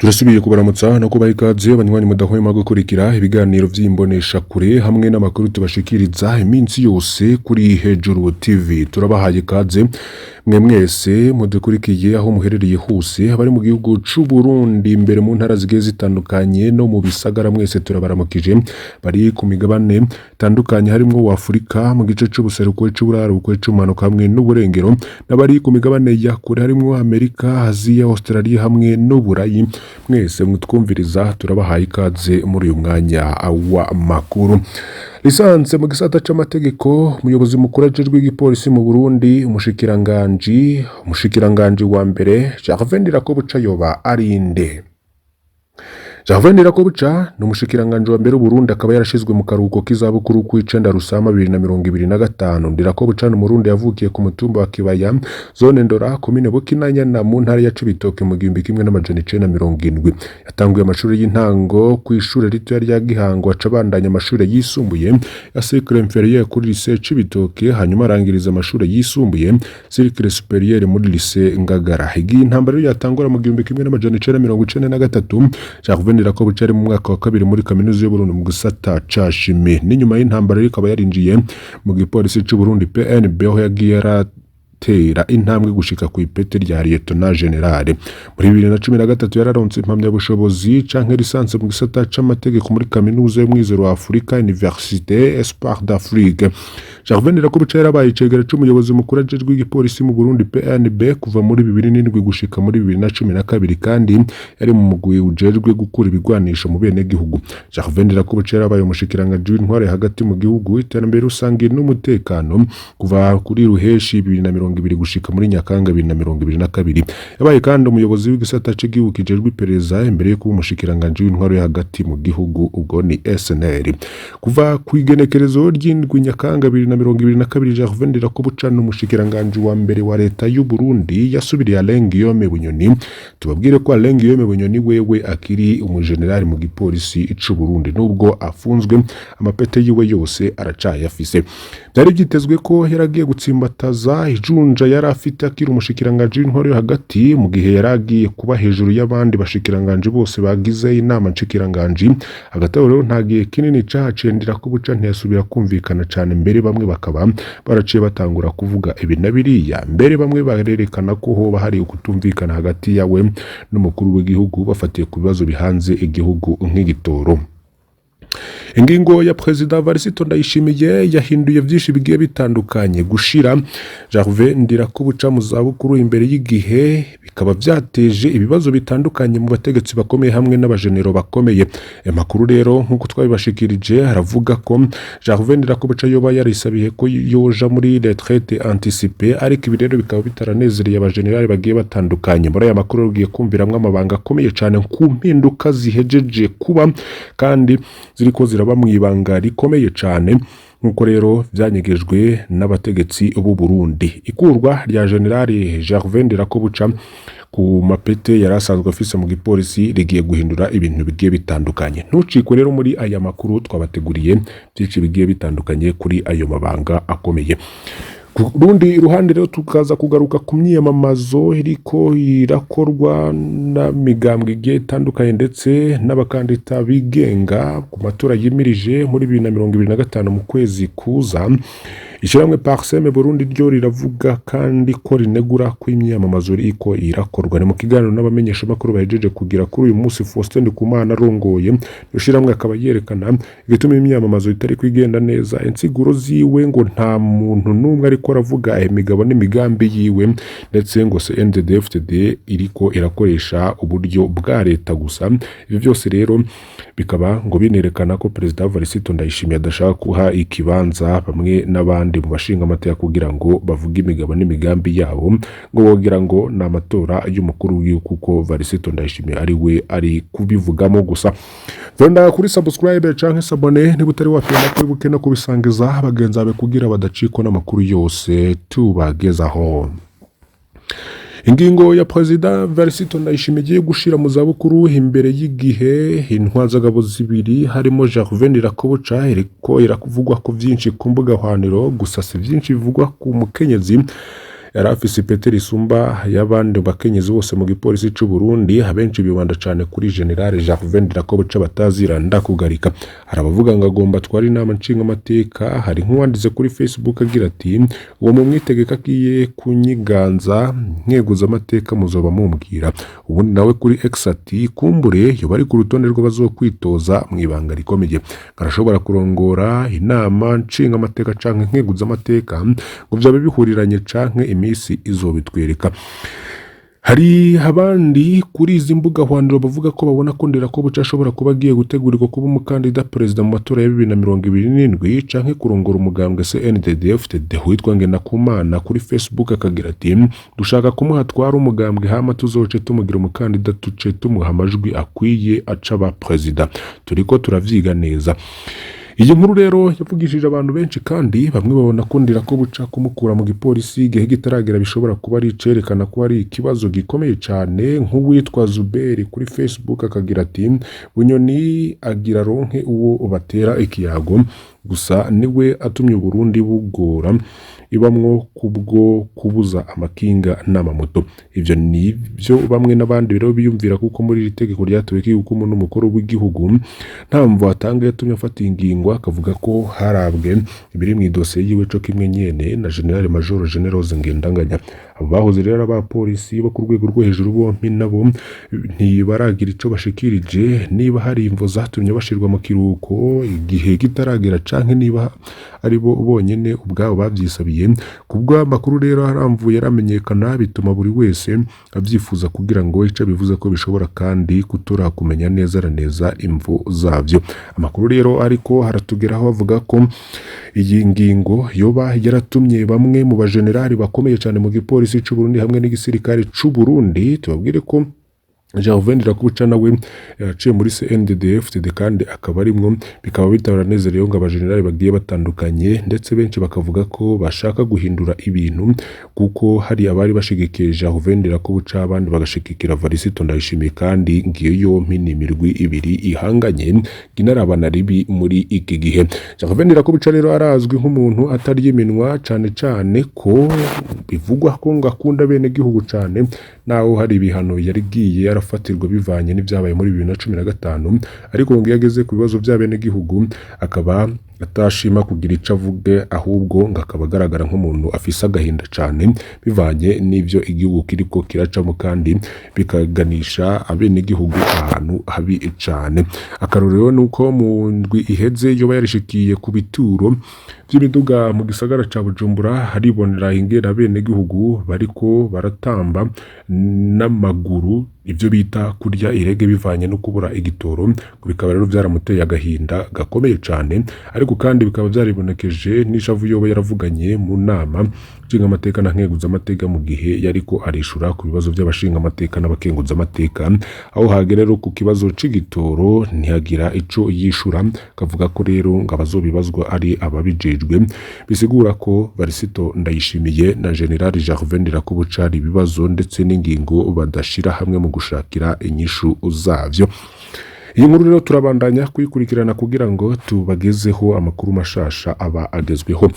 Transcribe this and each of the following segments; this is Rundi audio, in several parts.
Turasubiye kubaramutsa no kubaha ikaze abanywanyi mudahwema gukurikira ibiganiro vy'imbonesha kure hamwe n'amakuru tubashikiriza iminsi yose kuri Hejuru TV. Turabahaye ikaze mwe mwese mudukurikiye aho muherereye hose abari mu gihugu c'u Burundi imbere mu ntara zigiye zitandukanye no mu bisagara mwese turabaramukije bari ku migabane itandukanye harimo wa Afrika mu gice c'ubuseruko c'uburaruko c'umanuka hamwe n'uburengero n'abari ku migabane ya kure harimo Amerika, Aziya, Australia hamwe n'Uburayi. Mwese mutwumviriza turabahaye ikaze muri uyu mwanya wa makuru. Lisanse mu gisata c'amategeko umuyobozi mukuru ajejwe igipolisi mu Burundi umushikiranganji wa mbere Ndayishimiye buca yoba arinde. Ndayishimiye ni umushikiranganji wa mbere w'Uburundi akaba yarashizwe mu karuhuko k'izabukuru ku 9 Rusama 2025. Ndayishimiye n'umurundi yavukiye ku mutumba wa Kibaya zone Ndora komine Bukinanyana mu ntara ya Cibitoke mu 1970. Yatanguye amashuri y'intango ku ishure rito rya Gihango acabandanya amashuri yisumbuye ya Cycle inférieur kuri lycée Cibitoke hanyuma arangiriza amashuri yisumbuye Cycle supérieur muri lycée Ngagara. Igihe intambara yatangura mu 1993 buca ari mu mwaka wa kabiri muri kaminuza y'Uburundi mu gisata ca shimi. N'inyuma y'intambara ikaba yarinjiye mu gipolisi c'u Burundi PNB aho yagiye yaratera intambwe gushika ku ipete rya lieutenant general. Muri 2013 yararonse impamyabushobozi canke lisanse mu gisata c'amategeko muri kaminuza y'Umwizero wa Afrika Université Espoir d'Afrique. Ndayishimiye buca yarabaye icegera c'umuyobozi mukuru ajejwe igipolisi mu Burundi PNB kuva muri 2007 gushika muri 2012 kandi yari mu mugwi ujejwe gukura ibigwanisho mu bene gihugu. Ndayishimiye buca yarabaye umushikiranganji w'intware hagati mu gihugu iterambere rusangi n'umutekano kuva kuri Ruheshi 2020 gushika muri Nyakanga 2022. Yabaye kandi umuyobozi w'igisata c'igihugu kijejwe iperereza imbere yo kuba umushikiranganji w'intware hagati mu gihugu ubwo ni SNL. Kuva ku igenekerezo ry'indwi Nyakanga 2022 Ndayishimiye buca n'umushikiranganji wa mbere wa leta y'u Burundi yasubiriye Guillaume Bunyoni. Tubabwire ko Guillaume Bunyoni wewe akiri umujenerali mu gipolisi c'u Burundi nubwo afunzwe amapete yiwe yose aracayafise. Byari byitezwe ko yaragiye gutsimbataza ijunja yari afite akiri umushikiranganji w'intware hagati mu gihe yaragiye kuba hejuru y'abandi bashikiranganji bose bagize inama nshikiranganji. Hagati rero nta gihe kinini cahaciye Ndayishimiye ntiyasubira kumvikana cyane mbere bamwe bakaba baraciye batangura kuvuga ibi na biriya mbere bamwe barerekana ko hoba hari ukutumvikana hagati yawe n'umukuru w'igihugu bafatiye ku bibazo bihanze igihugu nk'igitoro. Ingingo ya President Ndayishimiye yahinduye byinshi bigiye bitandukanye gushira Ndayishimiye buca mu zabukuru imbere y'igihe bikaba byateje ibibazo bitandukanye mu bategetsi bakomeye hamwe n'abajenero bakomeye. Amakuru rero nkuko twabibashikirije haravuga ko Ndayishimiye buca yoba yarisabiye ko yoja muri retraite anticipée ariko ibi rero bikaba bitaranezereye abajenerali bagiye batandukanye. Muri aya makuru rugiye kumviramwe amabanga akomeye cyane ku mpinduka zihejeje kuba kandi ziriko ziraba mu ibanga rikomeye cyane nkuko rero byanyegejwe n'abategetsi b'u Burundi. Ikurwa rya generali Ndayishimiye buca ku mapete yarasanzwe afise mu gipolisi rigiye guhindura ibintu bigiye bitandukanye. Ntucikwe rero muri aya makuru twabateguriye byinshi bigiye bitandukanye kuri ayo mabanga akomeye. Rundi iruhande rero tukaza kugaruka ku myiyamamazo iriko irakorwa na migambwe igiye itandukanye ndetse n'abakandida bigenga ku matora yimirije muri 2025 mu kwezi kuza. Ishiramwe Parseme Burundi ryo riravuga kandi ko rinegura ko imyiyamamazo iriko irakorwa. Ni mu kiganiro n'abamenyesha makuru bahejeje kugira kuri uyu munsi Faustin Ndikumana arongoye ishiramwe akaba yerekana igituma imyiyamamazo itari kwigenda neza. Insiguro ziwe ngo nta muntu numwe ariko aravuga imigabo n'imigambi yiwe ndetse ngo CNDD-FDD iriko irakoresha uburyo bwa leta gusa. Ibi byose rero bikaba ngo binerekana ko President Ndayishimiye adashaka kuha ikibanza bamwe n'abandi mu bashinga amateka kugira ngo bavuge imigabo n'imigambi yabo ngo bogira ngo na amatora y'umukuru w'igihugu kuko Ndayishimiye ari we ari kubivugamo gusa. Vonda kuri subscribe canke sabone ni butari wafina kuri bukena kubisangiza bagenza be kugira badaciko n'amakuru yose tubagezaho. Ingingo ya President Ndayishimiye gushira mu zabukuru imbere y'igihe intwazagabo zibiri harimo Ndayishimiye buca iriko irakuvugwa ko byinshi ku mbuga hwaniro gusa si byinshi bivugwa ku mukenyezi yari afise ipeti risumba y'abandi bakenyezi bose mu gipolisi c'u Burundi, abenshi bibanda cane kuri General Gervais Ndirakobuca batazira Ndakugarika. Arabavuga ngo agomba twari inama nshinga amateka. Hari nk'uwanditse kuri Facebook agira ati uwo mu mwitegeka kiye kunyiganza nkeguza amateka muzoba mumbwira. Ubundi nawe kuri X ati kumbure yo bari ku rutonde rw'abazokwitoza mu ibanga rikomeye, arashobora kurongora inama nshinga amateka canke nkeguza amateka ngo vyabe bihuriranye canke imisi izobitwereka. Hari abandi kuri izi mbuga hwandiro bavuga ko babona ko Ndirakobuca ashobora kuba agiye gutegurirwa kuba umukandida perezida mu matora ya 2027 canke kurongora umugambwe CNDD-FDD witwa Ndakugarika. Kuri Facebook akagira ati dushaka kumuha twara umugambwe hama tuzoce tumugira umukandida tuce tumuha amajwi akwiye acaba perezida, turiko turavyiga neza. Iyi nkuru rero yavugishije abantu benshi kandi bamwe babona ko Ndirakobuca kumukura mu gipolisi igihe gitaragera bishobora kuba ari cerekana ko ari ikibazo gikomeye cyane. Nk'uwitwa Zuberi kuri Facebook akagira ati bunyoni agira ronke uwo batera ikiyago gusa niwe atumye Burundi bugora ibamwo kubwo kubuza amakinga n'amamoto. Ivyo nivyo bamwe n'abandi rero biyumvira kuko muri iri tegeko ryatowe k'uko umuntu mukuru w'igihugu nta mvo atanga yatumye afata ingingo akavuga ko harabwe ibiri mu idosiye yiwe co kimwe nyene na General Major Generose Ngendanganya. Abahoze rero abapolisi bo ku rwego rwo hejuru bompi nabo ntibaragira ico bashikirije niba hari imvo zatumye bashirwa mu kiruko igihe gitaragera canke niba ari bo bonyene ubwabo bavyisabiye. Kubwo amakuru rero aramvuye aramenyekana bituma buri wese avyifuza kugira ngo ico bivuze ko bishobora kandi kutura kumenya neza imvo zavyo. Amakuru rero ariko haratugeraho bavuga ko iyi ngingo yoba yaratumye bamwe mu bajenerali bakomeye cyane mu gipolisi c'u Burundi hamwe n'igisirikare c'u Burundi. Tubabwire ko Gervais Ndirakobuca nawe yaciye muri CNDD-FDD kandi akaba arimwo, bikaba bitabanezerewe ngo abajenerali bagiye batandukanye ndetse benshi bakavuga ko bashaka guhindura ibintu kuko hari abari bashigikiye Gervais Ndirakobuca abandi bagashigikira Varisito Ndayishimiye kandi ngiyo yompi ni imirwi ibiri ihanganye ginarabana ribi muri iki gihe. Gervais Ndirakobuca rero arazwi nk'umuntu atari yiminwa cane ko bivugwa ko ngakunda bene gihugu cane, naho hari ibihano yarigiye arafatirwa bivanye n'ivyabaye muri 2015 ariko ngo yageze ku bibazo bya bene gihugu akaba atashima kugira ico avuge, ahubwo ngakaba agaragara nk'umuntu afise agahinda cane bivanye n'ivyo igihugu kiriko kiracamo kandi bikaganisha abene gihugu ahantu habi cane. Akarorero nuko mu ndwi iheze yoba yarishikiye ku bituro vy'imiduga mu gisagara ca Bujumbura haribonera ingera bene gihugu bariko baratamba n'amaguru, ivyo bita kurya irege bivanye no kubura igitoro. Bikaba rero vyaramuteye agahinda gakomeye cane ariko kandi bikaba vyaribonekeje n'ishavu yoba yaravuganye mu nama nshinga amateka na nkeguza amateka mu gihe yariko arishura ku bibazo by'abashinga amateka n'abakenguza amateka, aho hagera rero ku kibazo c'igitoro ntihagira ico yishura. Kavuga ko rero ngo abazobibazwa ari ababijejwe, bisigura ko Varisito Ndayishimiye na General Gervais Ndirakobuca ari ibibazo ndetse n'ingingo badashira hamwe mu gushakira inyishu zavyo. Iyi nkuru rero turabandanya kuyikurikirana kugira ngo tubagezeho amakuru mashasha aba agezweho.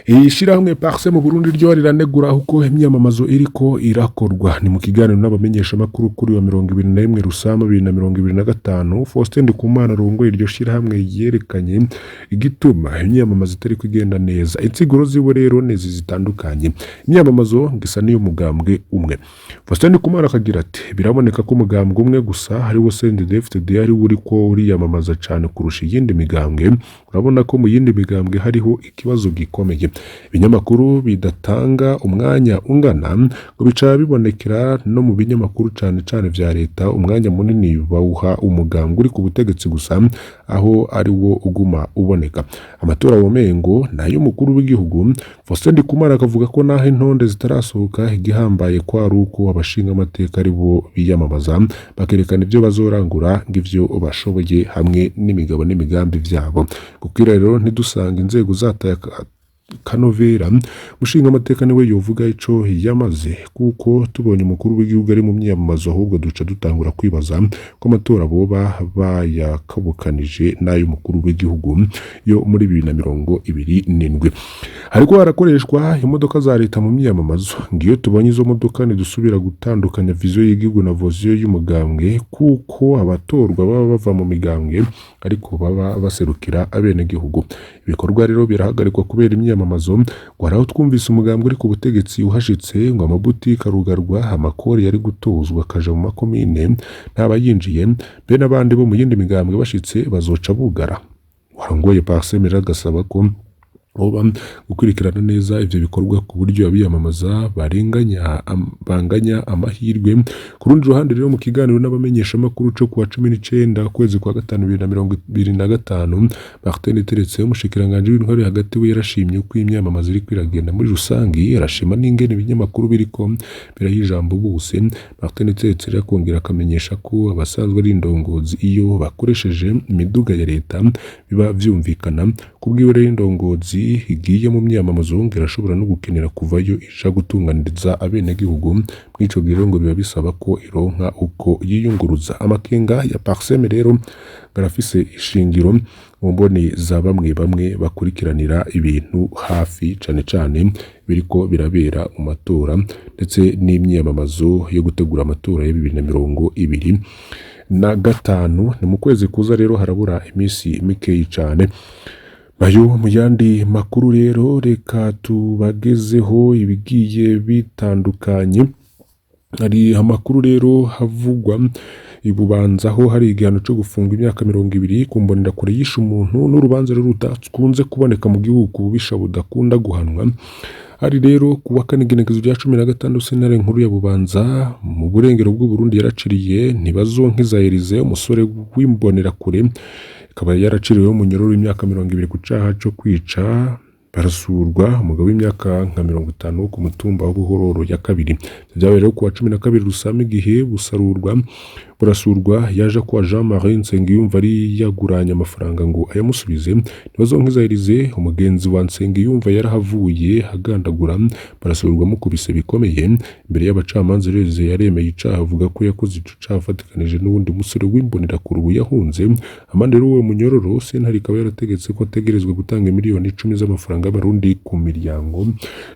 Ishirahamwe Parse mu Burundi ryo riranegura uko imyamamazo iriko irakorwa. Ni mu kiganiro n'abamenyesha makuru kuri wa 21 Rusama 2025 Faustin Ndikumana rongoye iryo shirahamwe yerekanye igituma imyamamazo itari kugenda neza. Insiguro ziwe rero nezi zitandukanye. Imyamamazo ngisa niyo mugambwe umwe. Faustin Ndikumana akagira ati biraboneka ko umugambwe umwe gusa hari wo CNDD-FDD ari uri ko uriyamamaza cyane kurusha iyindi migambwe. Urabona ko mu yindi migambwe hariho ikibazo gikomeye. Ibinyamakuru bidatanga umwanya ungana ngo bica bibonekera no mu binyamakuru cane vya leta. Umwanya munini bawuha umugambwe uri ku butegetsi gusa, aho ari wo uguma uboneka. Amatora womengo nayo mukuru w'igihugu. Faustin Ndikumana akavuga ko naho intonde zitarasohoka igihambaye kwa ruko abashinga amateka ari bo biyamamaza bakerekana ivyo bazorangura ngivyo bashoboye hamwe n'imigabo n'imigambi vyabo. Kukira rero ntidusanga inzego zataya kanovera mushinga amateka niwe yovuga ico yamaze, kuko tubonye umukuru w'igihugu ari mu myamamazo ahubwo duca dutangura kwibaza ko amatora boba bayakabukanije nayo mukuru w'igihugu yo muri 2027. hariko harakoreshwa imodoka za leta mu myamamazo ngiyo tubonye izo modoka ntidusubira gutandukanya viziyo y'igihugu na viziyo y'umugambwe kuko abatorwa baba bava mu migambwe ariko baba baserukira abenegihugu. Ibikorwa rero birahagarikwa kubera imyamamazo ngo haraho twumvise umugambwe uri ku butegetsi uhashitse ngo amabutike arugarwa, amakori yari gutozwa akaja mu makomine ntabayinjiye, be n'abandi bo mu yindi migambwe bashitse bazoca bugara. Warongoye Parsemera agasaba ko oba gukurikirana neza ivyo bikorwa ku buryo abiyamamaza banganya amahirwe. Ku rundi ruhande rero mu kiganiro n'abamenyesha makuru cyo kuwa 19 kwezi kwa 5 2025 Martin Teretse umushikiranganje w'intwari hagati we yarashimye uko imyamamaza iri kwiragenda muri rusangi, arashima n'ingene ibinyamakuru biriko birayijambo bose. Martin Teretse yakongera akamenyesha ko abasanzwe ari indongozi iyo bakoresheje imiduga ya leta biba vyumvikana kubwiwe rero indongozi igiye mu myamamazo ngera ashobora no gukenera kuvayo ija gutunganiriza abenegihugu. Mwico gihe ngo biba bisaba ko ironka uko yiyunguruza. Amakenga ya Parseme rero garafise ishingiro mu mboni za bamwe bakurikiranira ibintu hafi cane biriko birabera mu matora ndetse n'imyamamazo yo gutegura amatora ya 2025. Ni mu kwezi kuza rero harabura imisi mikeyi cane. Ayo mu yandi makuru rero reka tubagezeho ibigiye bitandukanye. Hari amakuru rero havugwa ibubanzaho hari igihano cyo gufunga imyaka 20 kumbonera kure yisha umuntu n'urubanza rero rutakunze kuboneka mu gihugu bisha budakunda guhanwa. Hari rero kuwa kane igenekerezo rya 16 sentare nkuru ya Bubanza mu burengero bw'u Burundi yaraciriye ntibazonkiza Elize umusore w'imbonera kure akaba yaraciriweho munyororo w'imyaka 20 ku caha cyo kwica barasurwa umugabo w'imyaka nka 50 ku mutumba wa Buhororo ya kabiri. Byabaye rero kuwa 12 Rusama igihe busarurwa burasurwa yaje kwa Jean Marie Nsengiyumva ari yaguranya amafaranga ngo ayamusubize ntibazonkiza Elize umugenzi wa Nsengiyumva yarahavuye agandagura barasurwa mukubise bikomeye imbere y'abacamanza. Elize yaremeye icaha avuga ko yakoze ico caha afatikanije n'uwundi musore w'imbonera ku rubu yahunze. Amande rero uwo munyororo sentare ikaba yarategetse ko ategerezwa gutanga miliyoni 10 z'amafaranga y'abarundi ku miryango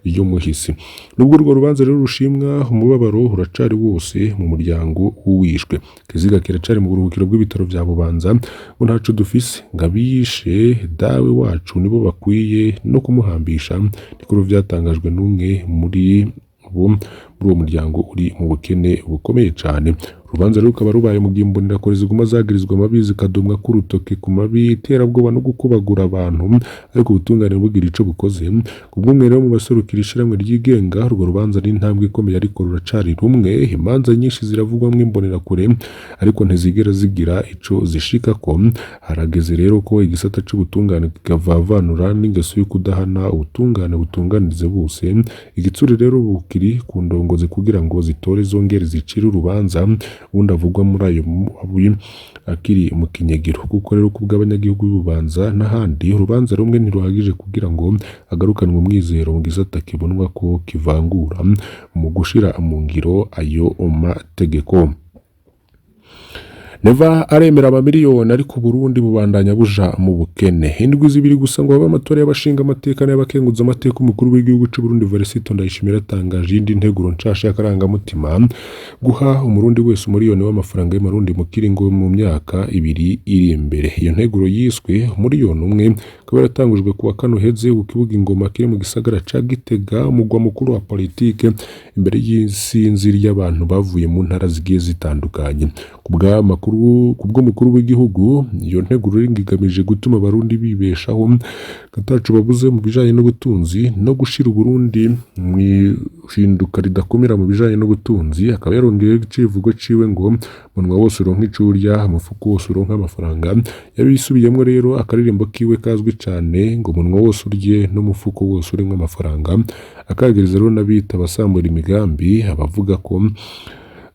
yo muhisi. Nubwo urwo rubanza rero rushimwa umubabaro uracari wose mu muryango w'uwishwe. Kiziga kiracari mu buruhukiro bw'ibitaro vya Bubanza ngo ntaco dufise ngabishe dawe wacu nibo bakwiye no kumuhambisha. Nikuru vyatangajwe n'umwe muri uwo muryango uri mu bukene bukomeye cane. Urubanza rukaba rubaye mu gimbonera kore ziguma zagirizwa amabizi kadomwa ku rutoke ku mabi iterabwoba no gukubagura abantu ariko ubutungane bugira ico bukoze. Kubw'umwe rero mu baserukira ishiramwe ryigenga urwo rubanza n'intambwe ikomeye ariko ruracari rumwe. Imanza nyinshi ziravugwa mu imbonera kure ariko ntizigera zigira ico zishikako. Harageze rero ko igisata c'ubutungane kikavavanura n'ingeso yo kudahana ubutungane butunganize bose. Igitsure rero bukiri ku ndongozi kugira ngo zitore zongere zicira urubanza undi avugwa muri ayo abuye akiri mu kinyegero kuko rero kubw'abanyagihugu b'Ububanza n'ahandi urubanza rumwe ntiruhagije kugira ngo agarukanwe umwizero mu gisata kibonwa ko kivangura mu gushira mu ngiro ayo mategeko. Neva aremera amamiliyoni ariko Burundi bubandanya buja mu bukene. Indwi zibiri gusa ngo baba amatora y'abashinga amateka n'abakenguza amateka umukuru w'igihugu cy'u Burundi Ndayishimiye atangaje indi nteguro nshasha y'akaranga mutima guha umurundi wese umuriyoni w'amafaranga y'amarundi mu kiringo mu myaka 2 iri imbere. Iyo nteguro yiswe umuriyoni umwe akaba yaratangujwe kuwa kano heze ku kibuga Ingoma kiri mu gisagara ca Gitega umugwa mukuru wa politike imbere y'isinziri y'abantu bavuye mu ntara zigiye zitandukanye. Kubwo mukuru w'igihugu iyo nteguro igamije gutuma abarundi bibeshaho gatacu babuze mu bijanye n'ubutunzi no gushira Burundi mu hinduka ridakomera mu bijanye n'ubutunzi. Akaba yarongeye icivugo ciwe ngo munwa wose uronka icurya umufuko wose uronka amafaranga. Yabisubiyemo rero akaririmbo kiwe kazwi cyane ngo munwa wose urye n'umufuko wose urimwe amafaranga. Akagereza rero nabita abasambura imigambi abavuga ko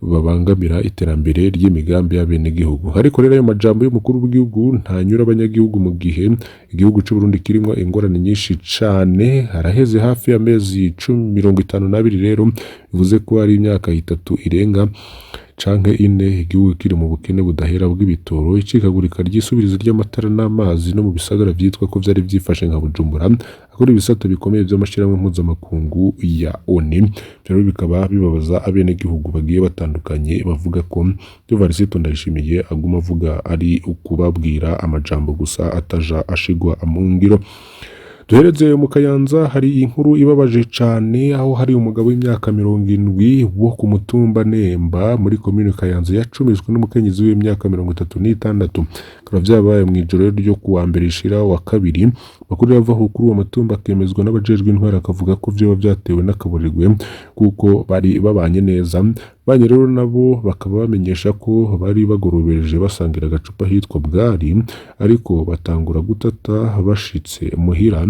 babangamira iterambere ry'imigambi y'abenegihugu. Ariko rero ayo majambo y'umukuru w'igihugu ntanyura abanyagihugu mu gihe igihugu cy'u Burundi kirimo ingorane nyinshi cane. Haraheze hafi y'amezi 52 rero bivuze ko ari imyaka 3 irenga canke ine igihugu kiri mu bukene budahera bw'ibitoro, icikagurika ry'isubirizo ry'amatara n'amazi no mu bisagara vyitwa ko vyari vyifashe nka Bujumbura, akora ibisata bikomeye vy'amashirahamwe mpuzamakungu ya ONU. Rero bikaba bibabaza abenegihugu bagiye batandukanye bavuga ko Evariste Ndayishimiye aguma avuga ari ukubabwira amajambo gusa ataja ashigwa mu ngiro. Duhereze mu Kayanza hari inkuru ibabaje cane, aho hari umugabo w'imyaka 70 wo ku mutumba Nemba muri komine Kayanza yacumitswe n'umukenyezi w'imyaka 36. Kaba vyabaye mu ijoro ryo kuwa mbere ishira wa kabiri. Makuru yavaho kuri uwo mutumba akemezwa n'abajejwe intwara, akavuga ko vyoba vyatewe n'akaburirwe kuko bari babanye neza. Rero nabo bakaba bamenyesha ko bari bagorobereje basangira agacupa hitwa bwari, ariko batangura gutata bashitse muhira.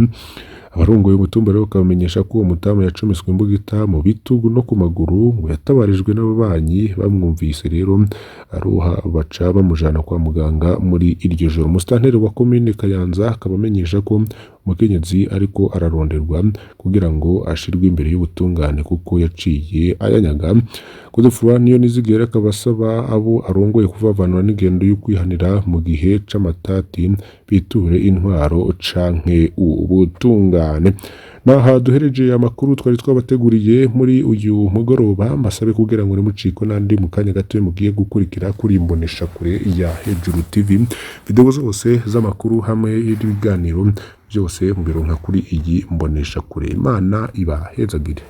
Abarongoye umutumba rero bakamenyesha ko uwo mutamu yacumiswe imbugita mu bitugu no ku maguru, ngo yatabarijwe n'ababanyi. Bamwumvise rero aroha baca bamujana kwa muganga muri iryo joro. Musitanteri wa komine Kayanza akaba amenyesha ko umukenyezi ariko araronderwa kugira ngo ashirwe imbere y'ubutungane kuko yaciye ayanyaga. Kudufura niyo nizigera akabasaba abo arongoye kuvavanura n'ingendo yo kwihanira mu gihe c'amatati biture intwaro canke ubutungane. Naha duhereje amakuru twari twabateguriye muri uyu mugoroba. Mbasabe kugira ngo nimuciko nandi mu kanya gato mugiye gukurikira kuri imbonesha kure ya Hejuru TV. Video zose z'amakuru hamwe n'ibiganiro byose mubironka kuri iyi mbonesha kure. Imana ibahezagire.